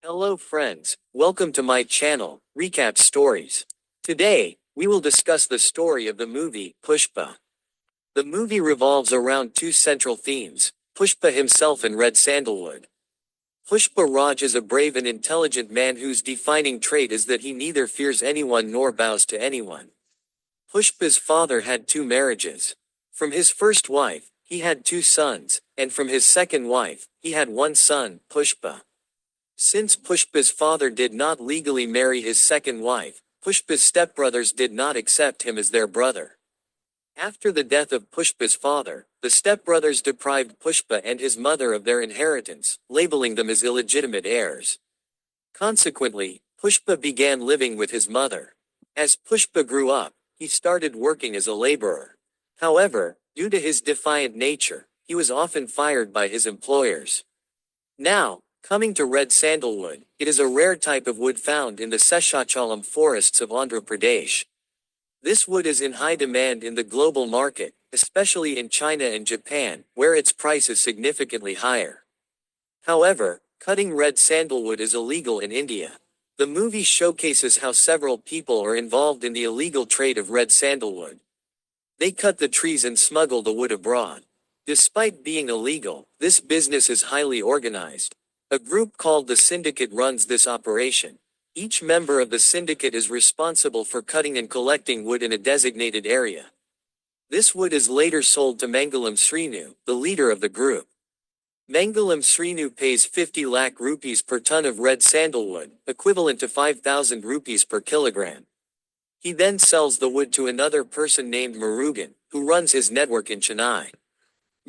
Hello friends, welcome to my channel, Recap Stories. Today, we will discuss the story of the movie, Pushpa. The movie revolves around two central themes, Pushpa himself and Red Sandalwood. Pushpa Raj is a brave and intelligent man whose defining trait is that he neither fears anyone nor bows to anyone. Pushpa's father had two marriages. From his first wife, he had two sons, and from his second wife, he had one son, Pushpa. Since Pushpa's father did not legally marry his second wife, Pushpa's stepbrothers did not accept him as their brother. After the death of Pushpa's father, the stepbrothers deprived Pushpa and his mother of their inheritance, labeling them as illegitimate heirs. Consequently, Pushpa began living with his mother. As Pushpa grew up, he started working as a laborer. However, due to his defiant nature, he was often fired by his employers. Now, coming to red sandalwood, it is a rare type of wood found in the Seshachalam forests of Andhra Pradesh. This wood is in high demand in the global market, especially in China and Japan, where its price is significantly higher. However, cutting red sandalwood is illegal in India. The movie showcases how several people are involved in the illegal trade of red sandalwood. They cut the trees and smuggle the wood abroad. Despite being illegal, this business is highly organized. A group called the syndicate runs this operation. Each member of the syndicate is responsible for cutting and collecting wood in a designated area. This wood is later sold to Mangalam Srinu, the leader of the group. Mangalam Srinu pays 50 lakh rupees per ton of red sandalwood, equivalent to 5,000 rupees per kilogram. He then sells the wood to another person named Murugan, who runs his network in Chennai.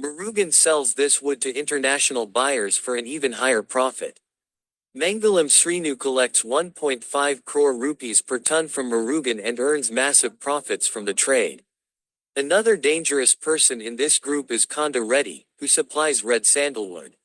Murugan sells this wood to international buyers for an even higher profit. Mangalam Srinu collects 1.5 crore rupees per ton from Murugan and earns massive profits from the trade. Another dangerous person in this group is Kanda Reddy, who supplies red sandalwood.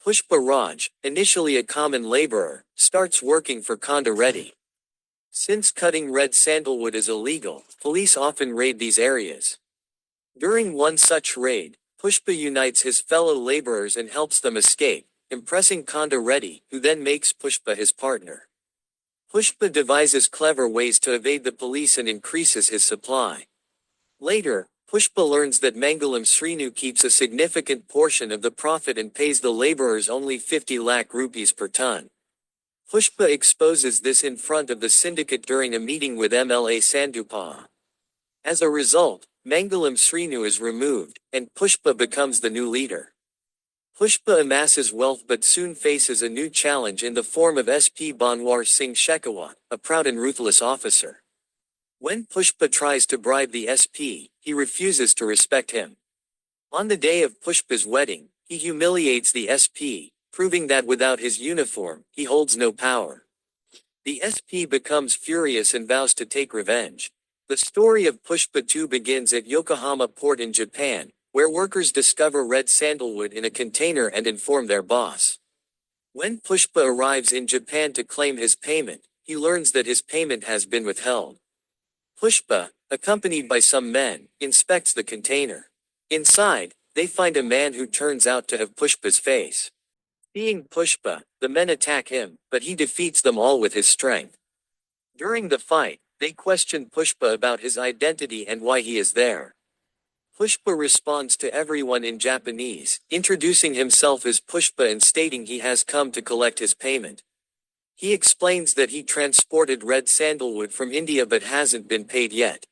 Pushpa Raj, initially a common laborer, starts working for Kanda Reddy. Since cutting red sandalwood is illegal, police often raid these areas. During one such raid, Pushpa unites his fellow laborers and helps them escape, impressing Kanda Reddy, who then makes Pushpa his partner. Pushpa devises clever ways to evade the police and increases his supply. Later, Pushpa learns that Mangalam Srinu keeps a significant portion of the profit and pays the laborers only 50 lakh rupees per ton. Pushpa exposes this in front of the syndicate during a meeting with MLA Sandupa. As a result, Mangalam Srinu is removed, and Pushpa becomes the new leader. Pushpa amasses wealth but soon faces a new challenge in the form of SP Banwar Singh Shekhawat, a proud and ruthless officer. When Pushpa tries to bribe the SP, he refuses to respect him. On the day of Pushpa's wedding, he humiliates the SP, proving that without his uniform, he holds no power. The SP becomes furious and vows to take revenge. The story of Pushpa 2 begins at Yokohama port in Japan, where workers discover red sandalwood in a container and inform their boss. When Pushpa arrives in Japan to claim his payment, he learns that his payment has been withheld. Pushpa, accompanied by some men, inspects the container. Inside, they find a man who turns out to have Pushpa's face. Seeing Pushpa, the men attack him, but he defeats them all with his strength. During the fight, they question Pushpa about his identity and why he is there. Pushpa responds to everyone in Japanese, introducing himself as Pushpa and stating he has come to collect his payment. He explains that he transported red sandalwood from India but hasn't been paid yet.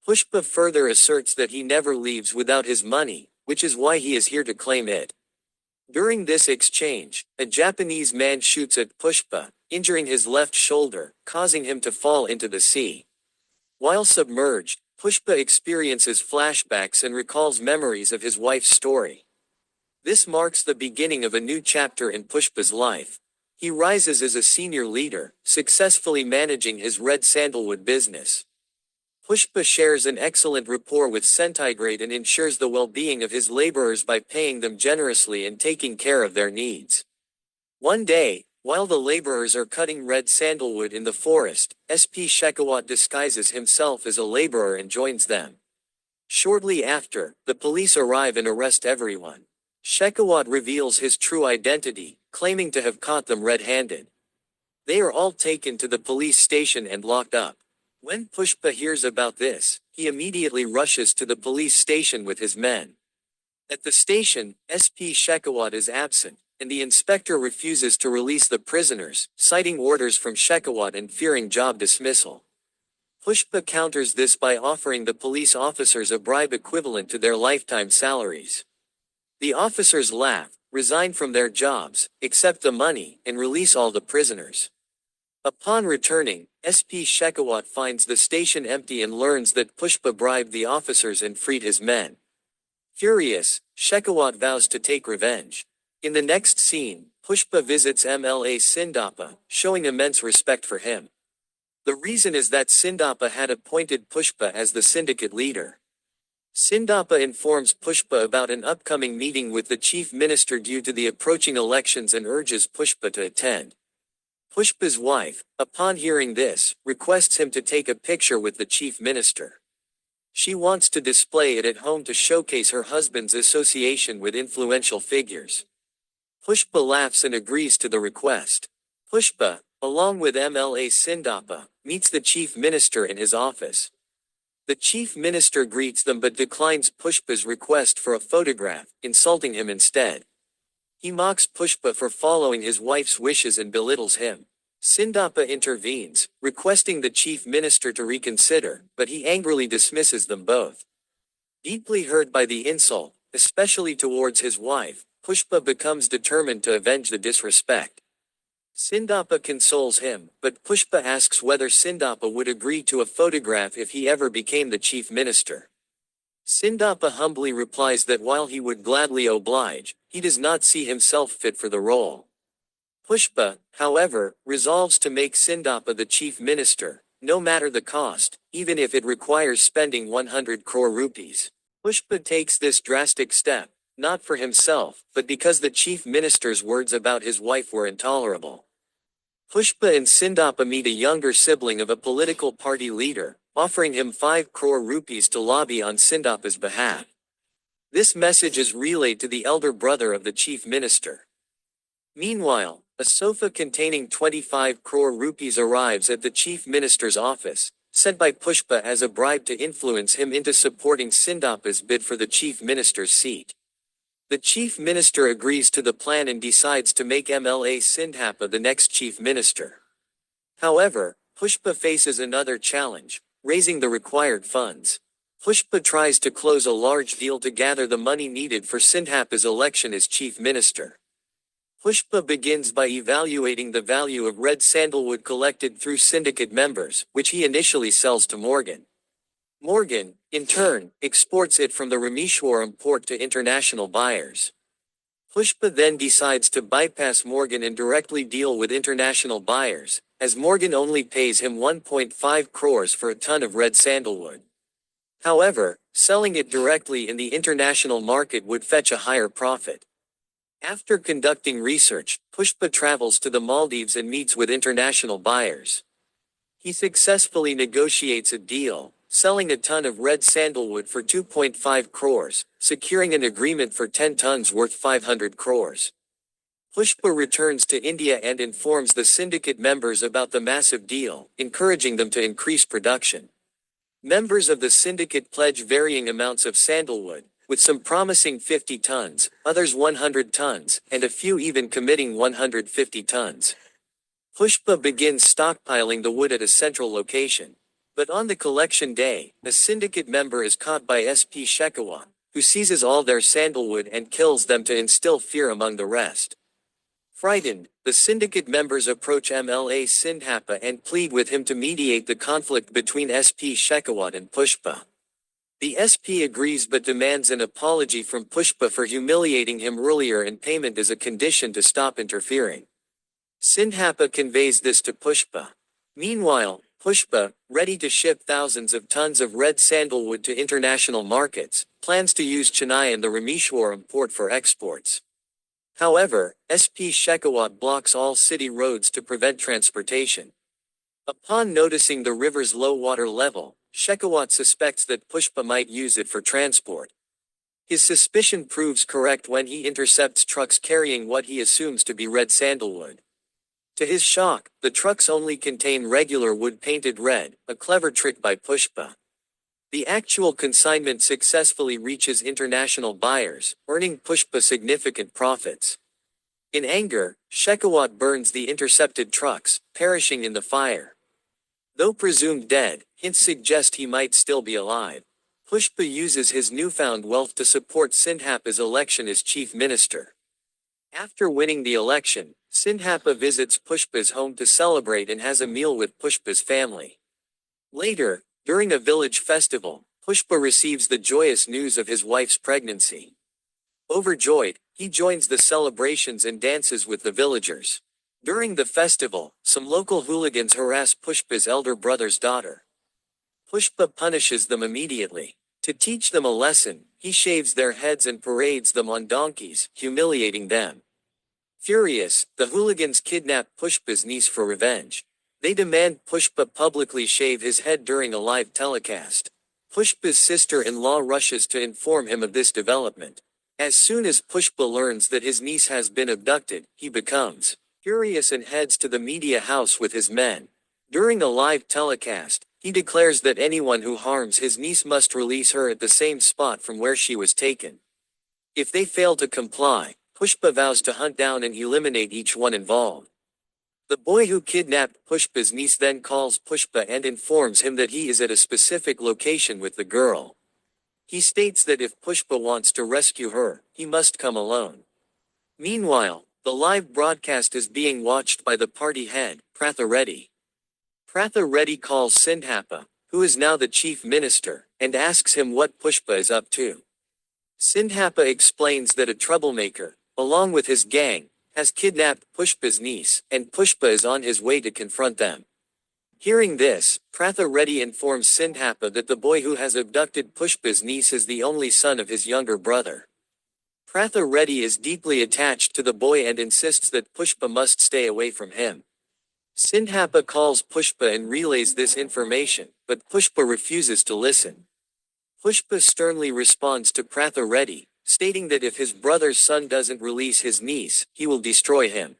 Pushpa further asserts that he never leaves without his money, which is why he is here to claim it. During this exchange, a Japanese man shoots at Pushpa, injuring his left shoulder, causing him to fall into the sea. While submerged, Pushpa experiences flashbacks and recalls memories of his wife's story. This marks the beginning of a new chapter in Pushpa's life. He rises as a senior leader, successfully managing his red sandalwood business. Pushpa shares an excellent rapport with Centigrade and ensures the well-being of his laborers by paying them generously and taking care of their needs. One day, while the laborers are cutting red sandalwood in the forest, SP Shekhawat disguises himself as a laborer and joins them. Shortly after, the police arrive and arrest everyone. Shekhawat reveals his true identity, claiming to have caught them red-handed. They are all taken to the police station and locked up. When Pushpa hears about this, he immediately rushes to the police station with his men. At the station, SP Shekhawat is absent, and the inspector refuses to release the prisoners, citing orders from Shekhawat and fearing job dismissal. Pushpa counters this by offering the police officers a bribe equivalent to their lifetime salaries. The officers laugh, resign from their jobs, accept the money, and release all the prisoners. Upon returning, SP Shekhawat finds the station empty and learns that Pushpa bribed the officers and freed his men. Furious, Shekhawat vows to take revenge. In the next scene, Pushpa visits MLA Sindapa, showing immense respect for him. The reason is that Sindapa had appointed Pushpa as the syndicate leader. Sindapa informs Pushpa about an upcoming meeting with the chief minister due to the approaching elections and urges Pushpa to attend. Pushpa's wife, upon hearing this, requests him to take a picture with the chief minister. She wants to display it at home to showcase her husband's association with influential figures. Pushpa laughs and agrees to the request. Pushpa, along with MLA Sindapa, meets the chief minister in his office. The chief minister greets them but declines Pushpa's request for a photograph, insulting him instead. He mocks Pushpa for following his wife's wishes and belittles him. Sindapa intervenes, requesting the chief minister to reconsider, but he angrily dismisses them both. Deeply hurt by the insult, especially towards his wife, Pushpa becomes determined to avenge the disrespect. Sindapa consoles him, but Pushpa asks whether Sindapa would agree to a photograph if he ever became the chief minister. Sindapa humbly replies that while he would gladly oblige, he does not see himself fit for the role. Pushpa, however, resolves to make Sindapa the chief minister, no matter the cost, even if it requires spending 100 crore rupees. Pushpa takes this drastic step, not for himself, but because the chief minister's words about his wife were intolerable. Pushpa and Sindapa meet a younger sibling of a political party leader, offering him 5 crore rupees to lobby on Sindapa's behalf. This message is relayed to the elder brother of the chief minister. Meanwhile, a sofa containing 25 crore rupees arrives at the chief minister's office, sent by Pushpa as a bribe to influence him into supporting Sindapa's bid for the chief minister's seat. The chief minister agrees to the plan and decides to make MLA Sindapa the next chief minister. However, Pushpa faces another challenge, raising the required funds. Pushpa tries to close a large deal to gather the money needed for Sindhapa's election as chief minister. Pushpa begins by evaluating the value of red sandalwood collected through syndicate members, which he initially sells to Morgan. Morgan, in turn, exports it from the Rameshwaram port to international buyers. Pushpa then decides to bypass Morgan and directly deal with international buyers, as Morgan only pays him 1.5 crores for a ton of red sandalwood. However, selling it directly in the international market would fetch a higher profit. After conducting research, Pushpa travels to the Maldives and meets with international buyers. He successfully negotiates a deal, selling a ton of red sandalwood for 2.5 crores, securing an agreement for 10 tons worth 500 crores. Pushpa returns to India and informs the syndicate members about the massive deal, encouraging them to increase production. Members of the syndicate pledge varying amounts of sandalwood, with some promising 50 tons, others 100 tons, and a few even committing 150 tons. Pushpa begins stockpiling the wood at a central location. But on the collection day, a syndicate member is caught by SP Shekhawat, who seizes all their sandalwood and kills them to instill fear among the rest. Frightened, the syndicate members approach MLA Sindhapa and plead with him to mediate the conflict between SP Shekhawat and Pushpa. The SP agrees but demands an apology from Pushpa for humiliating him earlier and payment as a condition to stop interfering. Sindhapa conveys this to Pushpa. Meanwhile, Pushpa, ready to ship thousands of tons of red sandalwood to international markets, plans to use Chennai and the Rameshwaram port for exports. However, SP Shekhawat blocks all city roads to prevent transportation. Upon noticing the river's low water level, Shekhawat suspects that Pushpa might use it for transport. His suspicion proves correct when he intercepts trucks carrying what he assumes to be red sandalwood. To his shock, the trucks only contain regular wood painted red, a clever trick by Pushpa. The actual consignment successfully reaches international buyers, earning Pushpa significant profits. In anger, Shekhawat burns the intercepted trucks, perishing in the fire. Though presumed dead, hints suggest he might still be alive. Pushpa uses his newfound wealth to support Sindhapa's election as chief minister. After winning the election, Sindhapa visits Pushpa's home to celebrate and has a meal with Pushpa's family. Later, during a village festival, Pushpa receives the joyous news of his wife's pregnancy. Overjoyed, he joins the celebrations and dances with the villagers. During the festival, some local hooligans harass Pushpa's elder brother's daughter. Pushpa punishes them immediately. To teach them a lesson, he shaves their heads and parades them on donkeys, humiliating them. Furious, the hooligans kidnap Pushpa's niece for revenge. They demand Pushpa publicly shave his head during a live telecast. Pushpa's sister-in-law rushes to inform him of this development. As soon as Pushpa learns that his niece has been abducted, he becomes furious and heads to the media house with his men. During a live telecast, he declares that anyone who harms his niece must release her at the same spot from where she was taken. If they fail to comply, Pushpa vows to hunt down and eliminate each one involved. The boy who kidnapped Pushpa's niece then calls Pushpa and informs him that he is at a specific location with the girl. He states that if Pushpa wants to rescue her, he must come alone. Meanwhile, the live broadcast is being watched by the party head, Pratha Reddy. Pratha Reddy calls Sindhapa, who is now the chief minister, and asks him what Pushpa is up to. Sindhapa explains that a troublemaker, along with his gang, has kidnapped Pushpa's niece, and Pushpa is on his way to confront them. Hearing this, Pratha Reddy informs Sindhapa that the boy who has abducted Pushpa's niece is the only son of his younger brother. Pratha Reddy is deeply attached to the boy and insists that Pushpa must stay away from him. Sindhapa calls Pushpa and relays this information, but Pushpa refuses to listen. Pushpa sternly responds to Pratha Reddy, stating that if his brother's son doesn't release his niece, he will destroy him.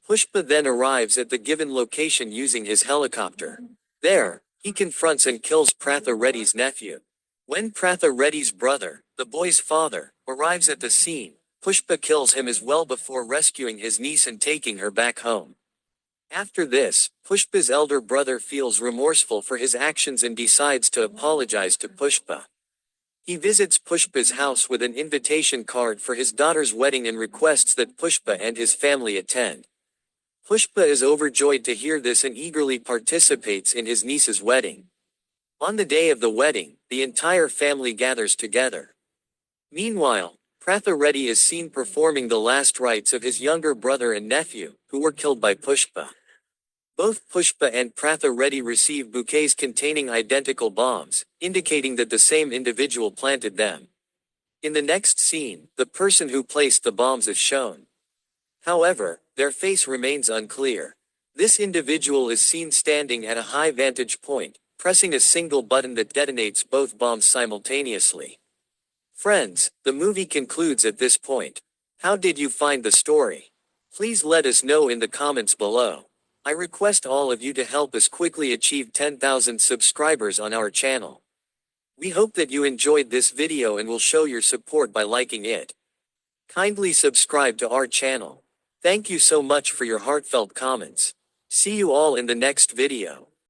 Pushpa then arrives at the given location using his helicopter. There, he confronts and kills Pratha Reddy's nephew. When Pratha Reddy's brother, the boy's father, arrives at the scene, Pushpa kills him as well before rescuing his niece and taking her back home. After this, Pushpa's elder brother feels remorseful for his actions and decides to apologize to Pushpa. He visits Pushpa's house with an invitation card for his daughter's wedding and requests that Pushpa and his family attend. Pushpa is overjoyed to hear this and eagerly participates in his niece's wedding. On the day of the wedding, the entire family gathers together. Meanwhile, Pratha Reddy is seen performing the last rites of his younger brother and nephew, who were killed by Pushpa. Both Pushpa and Pratha Reddy receive bouquets containing identical bombs, indicating that the same individual planted them. In the next scene, the person who placed the bombs is shown. However, their face remains unclear. This individual is seen standing at a high vantage point, pressing a single button that detonates both bombs simultaneously. Friends, the movie concludes at this point. How did you find the story? Please let us know in the comments below. I request all of you to help us quickly achieve 10,000 subscribers on our channel. We hope that you enjoyed this video and will show your support by liking it. Kindly subscribe to our channel. Thank you so much for your heartfelt comments. See you all in the next video.